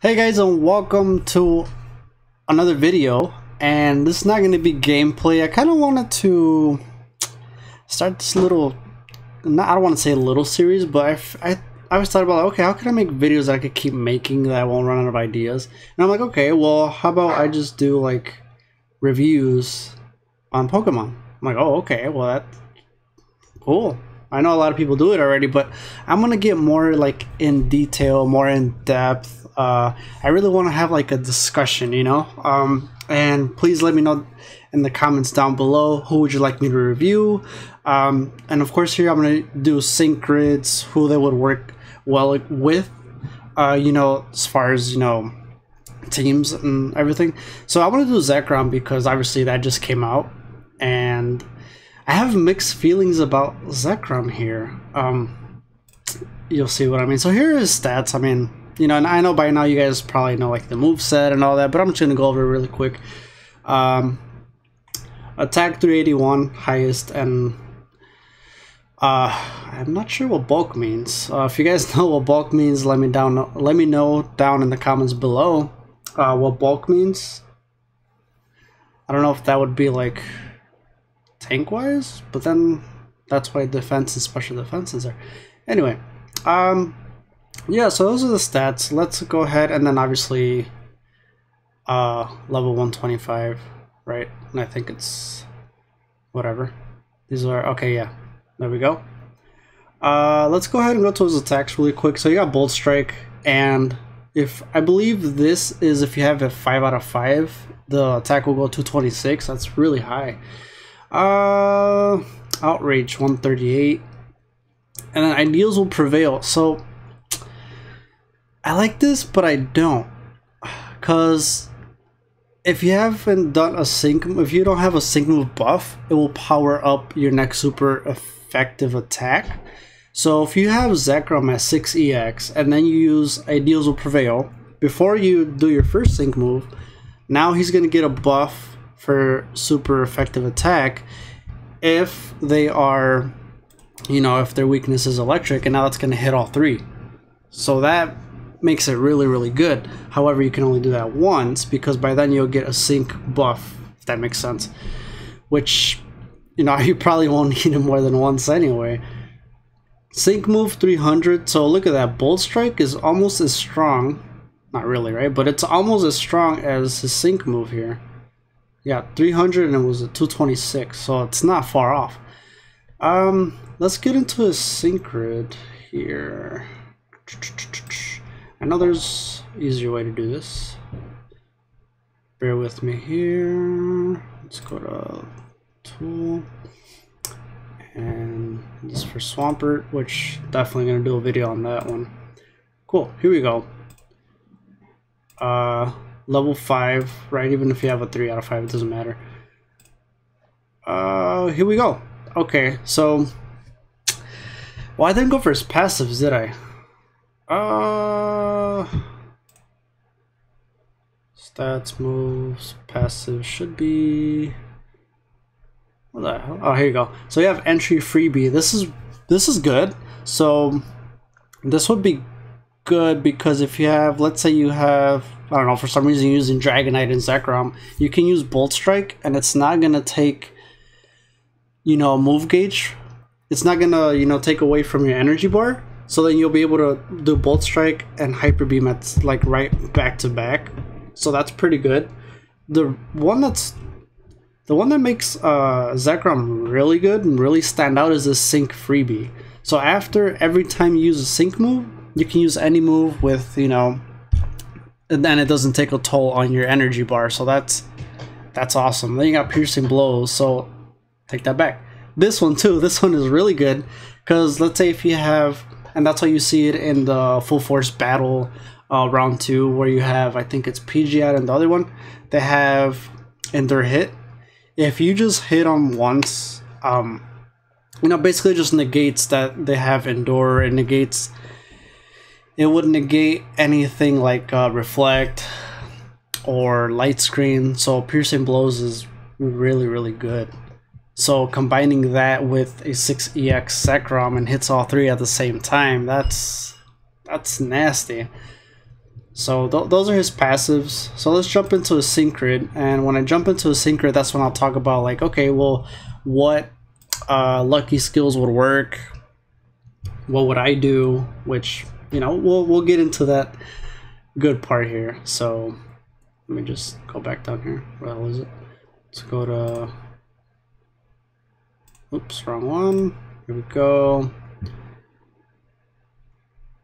Hey guys, and welcome to another video. And this is not going to be gameplay. I kind of wanted to start this little, I don't want to say a little series, but I was thought about, okay, how can I make videos that I could keep making that I won't run out of ideas? And I'm like, okay, well, how about I just do like reviews on Pokemon? I'm like, oh, okay, well, that's cool. I know a lot of people do it already, but I'm gonna get more like in detail, more in depth. I really want to have like a discussion, you know. And please let me know in the comments down below who would you like me to review. And of course here I'm gonna do sync grids, who they would work well with, you know, as far as, you know, teams and everything. So I want to do Zekrom because obviously that just came out, and I have mixed feelings about Zekrom here. You'll see what I mean. So here are his stats. I mean, you know, and I know by now you guys probably know like the moveset and all that, but I'm just gonna go over it really quick. Attack 381 highest, and I'm not sure what bulk means. If you guys know what bulk means, let me know down in the comments below what bulk means. I don't know if that would be like tank wise, but then that's why defense and special defenses are. Anyway, yeah, so those are the stats. Let's go ahead, and then obviously level 125, right? And I think it's whatever these are. Okay, yeah, there we go. Let's go ahead and go to his attacks really quick. So you got Bolt Strike, and if I believe this is if you have a 5 out of 5, the attack will go 226. That's really high. Outrage 138, and then ideals will prevail. So I like this, but I don't, because if you haven't done a sync, if you don't have a sync move buff, it will power up your next super effective attack. So if you have Zekrom at 6 EX and then you use ideals will prevail before you do your first sync move, now he's gonna get a buff for super effective attack if they are, you know, if their weakness is electric, and now it's going to hit all three. So that makes it really, really good. However, you can only do that once, because by then you'll get a sync buff, if that makes sense, which, you know, you probably won't need it more than once anyway. Sync move 300, so look at that. Bolt Strike is almost as strong, not really, right, but it's almost as strong as his sync move here. Yeah, 300, and it was a 226, so it's not far off. Let's get into a sync grid here. I know there's an easier way to do this. Bear with me here. Let's go to tool, and this is for Swampert, which definitely gonna do a video on that one. Cool, here we go. Level 5, right? Even if you have a 3 out of 5, it doesn't matter. Here we go. Okay, so, well, I didn't go for his passives, did I? Stats, moves, passive should be. What the hell? Oh, here you go. So you have entry freebie. This is good. So this would be good because if you have, let's say you have, I don't know, for some reason using Dragonite and Zekrom, you can use Bolt Strike, and it's not gonna take, you know, a move gauge. It's not gonna, you know, take away from your energy bar. So then you'll be able to do Bolt Strike and Hyper Beam at like right back to back. So that's pretty good. The one that makes Zekrom really good and really stand out is this Sync freebie. So after every time you use a Sync move, you can use any move with, you know, and then it doesn't take a toll on your energy bar. So that's awesome. Then you got Piercing Blows, so take that back. This one too, this one is really good, because let's say if you have, and that's why you see it in the Full Force Battle round 2, where you have, I think it's Pidgeot and the other one, they have in their hit, if you just hit them once, you know, basically just negates that they have Endure, and negates, it would negate anything like Reflect or Light Screen. So Piercing Blows is really, really good. So combining that with a 6EX Zekrom and hits all three at the same time, that's nasty. So those are his passives. So let's jump into a Synchrid, and when I jump into a Synchrid, that's when I'll talk about like, okay, well, what lucky skills would work, what would I do, which, you know, we'll get into that good part here. So let me just go back down here. Where the hell is it? Let's go to, oops, wrong one. Here we go.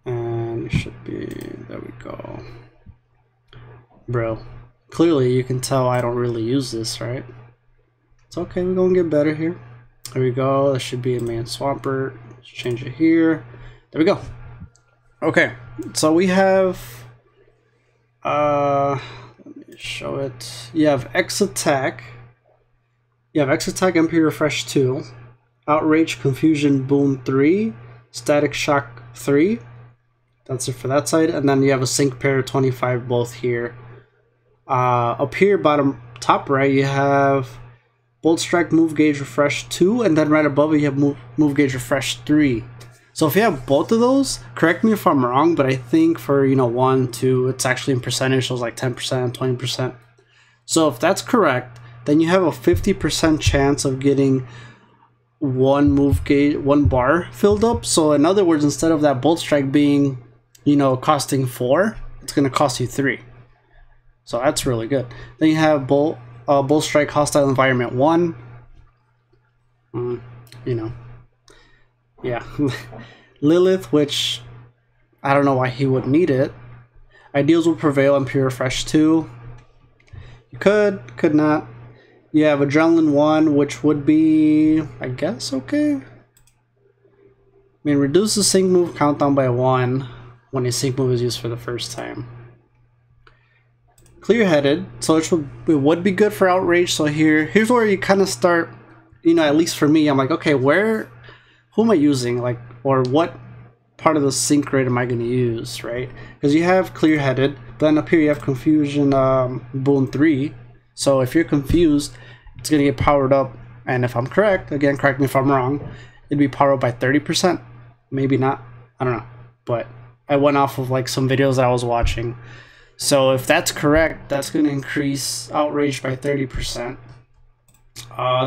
And it should be, there we go. Bro, clearly you can tell I don't really use this, right? It's okay, we're gonna get better here. There we go, that should be a main Swampert. Let's change it here. There we go. Okay, so we have, let me show it. You have X Attack. You have X Attack, MP Refresh 2. Outrage, Confusion, Boom 3. Static Shock 3. That's it for that side. And then you have a Sync Pair 25 both here. Up here, bottom top right, you have Bolt Strike, Move Gauge, Refresh 2. And then right above it, you have Move Gauge, Refresh 3. So if you have both of those, correct me if I'm wrong, but I think for, you know, 1, 2, it's actually in percentage, so it's like 10%, 20%. So if that's correct, then you have a 50% chance of getting one move gauge, one bar filled up. So in other words, instead of that Bolt Strike being, you know, costing 4, it's going to cost you 3. So that's really good. Then you have Bolt Strike, Hostile Environment 1. You know, yeah. Lilith, which I don't know why he would need it. Ideals will Prevail and Pure Refresh 2. You could not. You have Adrenaline 1, which would be, I guess, okay. I mean, reduce the sync move countdown by 1 when a sync move is used for the first time. Clear-headed, so it would be good for Outrage. So here's where you kind of start, you know, at least for me, I'm like, okay, who am I using? Like, or what part of the sync rate am I going to use, right? Because you have Clear-headed, but then up here you have Confusion Boon 3. So if you're confused, it's going to get powered up. And if I'm correct, again, correct me if I'm wrong, it'd be powered up by 30%. Maybe not. I don't know. But I went off of like some videos that I was watching. So if that's correct, that's going to increase Outrage by 30%.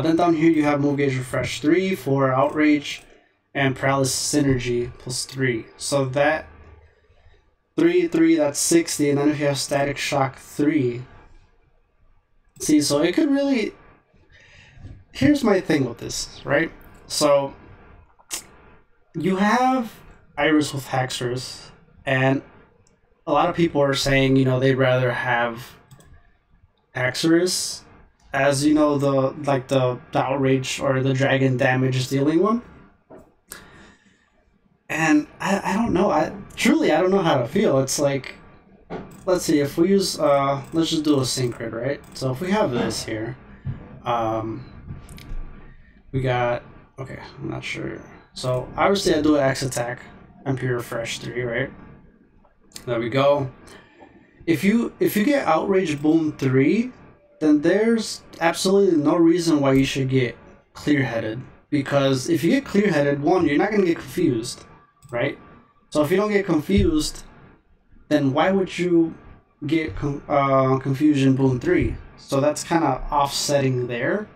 Then down here you have Move Gauge Refresh 3 for Outrage and Paralysis Synergy plus 3. So that 3, that's 60. And then if you have Static Shock 3. See, so it could really... Here's my thing with this, right? So you have Iris with Haxorus, and a lot of people are saying, you know, they'd rather have Haxorus as, you know, the outrage or the dragon damage dealing one. And I don't know. I don't know how to feel. It's like, let's see, if we use let's just do a Synchrid, right? So if we have this here, we got, okay, I'm not sure. So obviously I do an X Attack, MP Refresh 3, right? There we go. If you get Outrage Boom 3, then there's absolutely no reason why you should get Clear-headed. Because if you get Clear-headed, one, you're not going to get confused, right? So if you don't get confused, then why would you get Confusion Boom 3? So that's kind of offsetting there.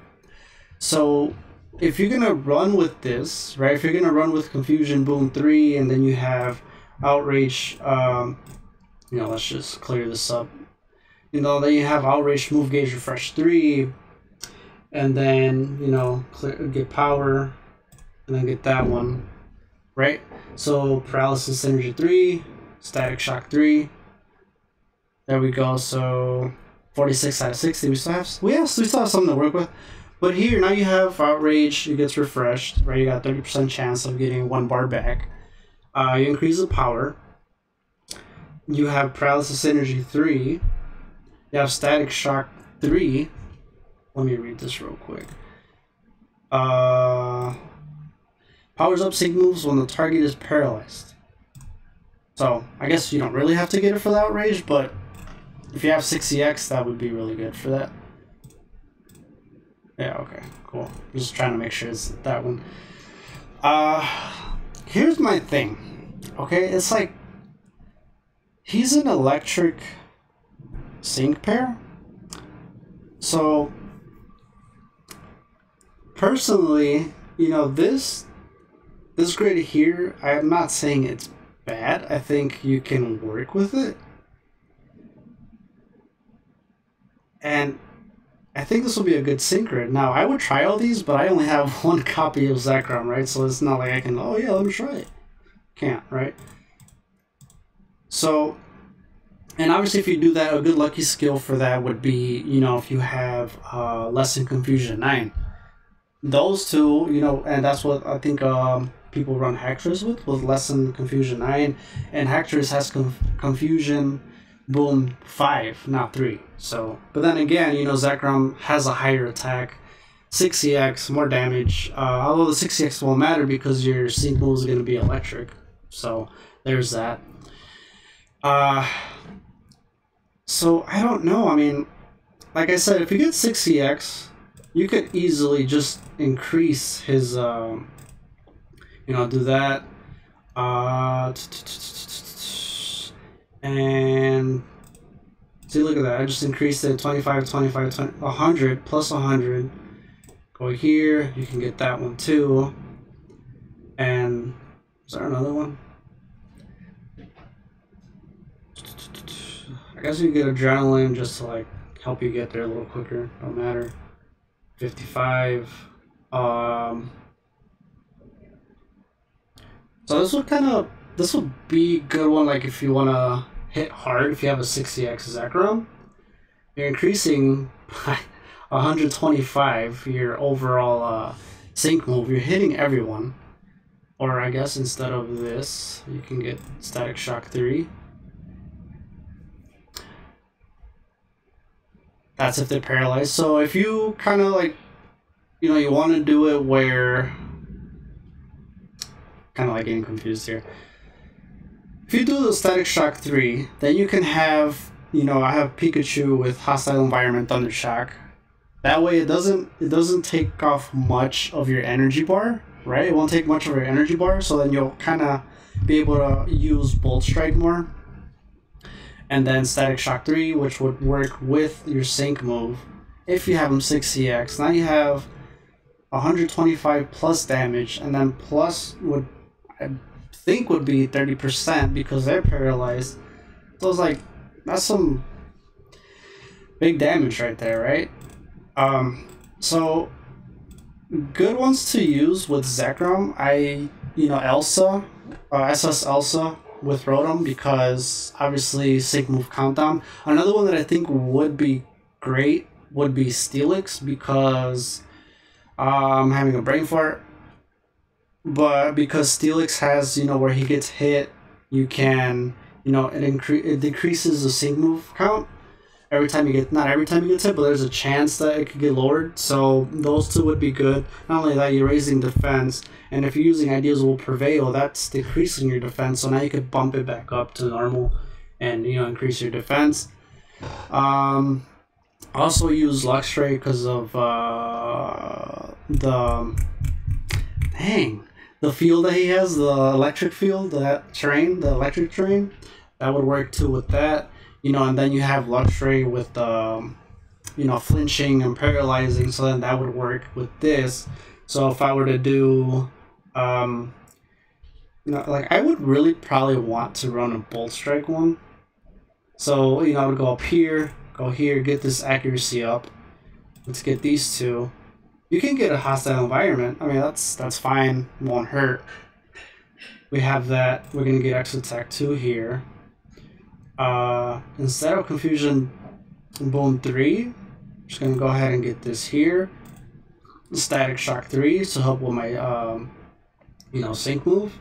So if you're going to run with this, right, if you're going to run with Confusion Boom 3 and then you have Outrage, you know, let's just clear this up. You know, then you have Outrage, Move Gauge, Refresh 3, and then, you know, get Power, and then get that one, right? So Paralysis Energy 3, Static Shock 3. There we go. So 46 out of 60. We still have something to work with. But here now you have Outrage. It gets refreshed, right? You got 30% chance of getting 1 bar back. You increase the power. You have Paralysis Energy 3. You have Static Shock 3. Let me read this real quick. Powers up sync moves when the target is paralyzed. So I guess you don't really have to get it for the Outrage, but if you have 60x, that would be really good for that. Yeah, okay, cool. Just trying to make sure it's that one. Here's my thing. Okay, it's like, he's an electric sync pair. So personally, you know, this grid here, I'm not saying it's bad. I think you can work with it. And I think this will be a good sync grid. Now, I would try all these, but I only have one copy of Zekrom, right? So it's not like I can, oh yeah, let me try it. Can't, right? So, and obviously if you do that, a good lucky skill for that would be, you know, if you have Lesson Confusion 9. Those two, you know, and that's what I think people run Hacktress with Lesson Confusion 9. And Hacktress has Confusion Boom 5, not 3. So, but then again, you know, Zekrom has a higher attack, 6EX, more damage. Although the 6EX won't matter because your sync move is going to be electric. So there's that. So I don't know. I mean, like I said, if you get 6EX, you could easily just increase his, you know, do that. And see, look at that. I just increased it 25, 25, 20, 100 plus 100. Go here. You can get that one too. And is there another one? I guess you get Adrenaline just to like help you get there a little quicker. Don't matter. 55. So this would be a good one, like if you wanna hit hard. If you have a 60x Zekrom, you're increasing by 125 your overall sync move. You're hitting everyone. Or I guess instead of this, you can get Static Shock 3. That's if they're paralyzed. So if you kind of like, you know, you want to do it where, kind of like getting confused here. If you do the Static Shock 3, then you can have, you know, I have Pikachu with Hostile Environment Thunder Shock. That way it doesn't take off much of your energy bar, right? It won't take much of your energy bar, so then you'll kind of be able to use Bolt Strike more. And then Static Shock 3, which would work with your sync move if you have them 6CX. Now you have 125 plus damage, and then plus would, I think, would be 30% because they're paralyzed. So it's like, that's some big damage right there, right? So good ones to use with Zekrom, you know, Elsa, SS Elsa with Rotom, because obviously sync move countdown. Another one that I think would be great would be Steelix, because I'm having a brain fart, but because Steelix has, you know, where he gets hit, you can, you know, it decreases the sync move count every time you get, not every time you get hit, but there's a chance that it could get lowered. So those two would be good. Not only that, you're raising defense, and if you're using Ideas Will Prevail, that's decreasing your defense. So now you could bump it back up to normal, and, you know, increase your defense. Also use Luxray because of the field that he has, the electric field, that terrain, the electric terrain. That would work too with that. You know, and then you have Luxray with you know, flinching and paralyzing, so then that would work with this. So if I were to do, you know, like, I would really probably want to run a Bolt Strike one. So, you know, I would go up here, go here, get this accuracy up. Let's get these two. You can get a Hostile Environment. I mean, that's fine, won't hurt. We have that. We're gonna get X Attack 2 here. Instead of Confusion Boom 3, I'm just gonna go ahead and get this here. Static Shock 3 to help with my you know, sync move.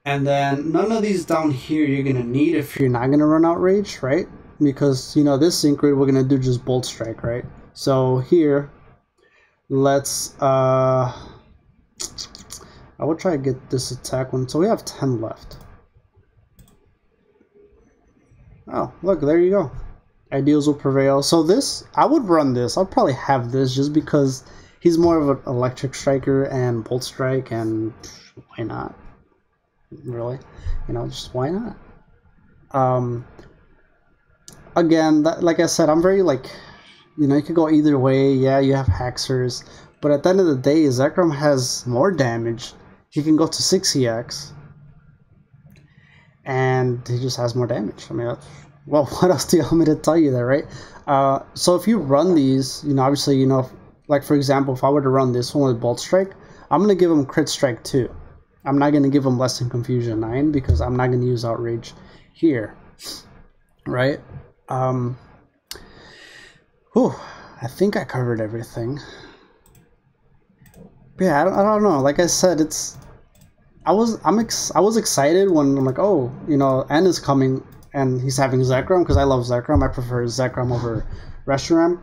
And then none of these down here you're gonna need if you're not gonna run Outrage, right? Because, you know, this sync grid we're gonna do just Bolt Strike, right? So here, let's I will try to get this attack one. So we have 10 left. Oh, look, there you go. Ideals Will Prevail. So this, I would run this. I'll probably have this just because he's more of an Electric Striker and Bolt Strike, and why not? Really? You know, just why not? Again, like I said, I'm very like, you know, you could go either way. Yeah, you have Haxers, but at the end of the day, Zekrom has more damage. He can go to 6EX, and he just has more damage. I mean, well, what else do you want me to tell you there, right? So if you run these, you know, obviously, you know, like for example, if I were to run this one with Bolt Strike, I'm gonna give him Crit Strike 2. I'm not gonna give him Lesson Confusion 9 because I'm not gonna use Outrage here, right? Whew, I think I covered everything. But yeah, I don't know. Like I said, I was excited when I'm like, oh, you know, N is coming and he's having Zekrom because I love Zekrom. I prefer Zekrom over Reshiram.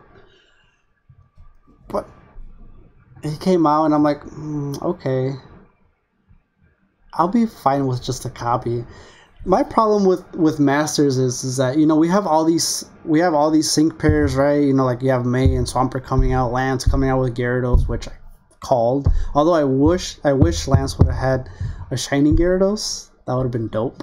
But he came out and I'm like, okay, I'll be fine with just a copy. My problem with Masters is that, you know, we have all these sync pairs, right? You know, like you have May and Swampert coming out, Lance coming out with Gyarados, which I called. Although I wish Lance would have had a shiny Gyarados. That would have been dope.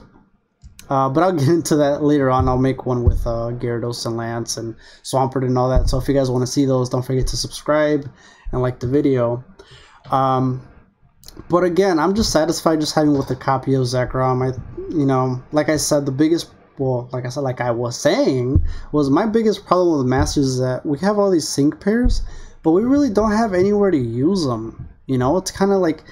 But I'll get into that later on. I'll make one with Gyarados and Lance and Swampert and all that. So if you guys want to see those, don't forget to subscribe and like the video. But again, I'm just satisfied just having with the copy of Zekrom. You know, like I said, like I was saying, was my biggest problem with Masters is that we have all these sync pairs, but we really don't have anywhere to use them. You know, it's kind of like,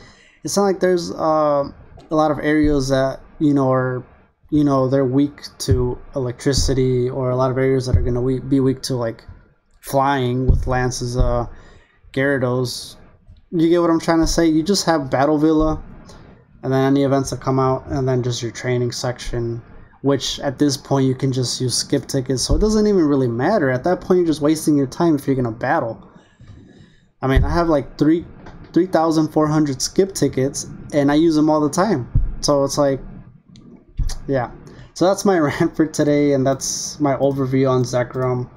it's not like there's a lot of areas that, you know, are, you know, they're weak to electricity, or a lot of areas that are going to be weak to like flying with Lance's Gyarados. You get what I'm trying to say? You just have Battle Villa, and then any events that come out, and then just your training section, which at this point you can just use skip tickets, so it doesn't even really matter. At that point, you're just wasting your time if you're going to battle. I mean, I have like 3,400 skip tickets, and I use them all the time. So it's like, yeah. So that's my rant for today, and that's my overview on Zekrom.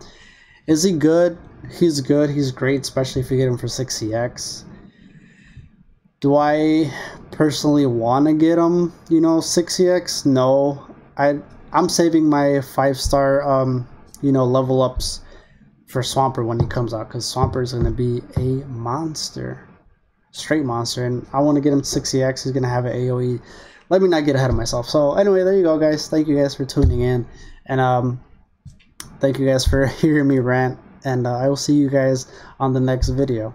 Is he good? He's good. He's great, especially if you get him for 6EX. Do I personally want to get him, you know, 6EX? No. I'm saving my 5-star, you know, level ups for Swampert when he comes out, because Swampert is going to be a monster. Straight monster. And I want to get him 6EX. He's going to have an AoE. Let me not get ahead of myself. So anyway, there you go, guys. Thank you guys for tuning in. And thank you guys for hearing me rant. And I will see you guys on the next video.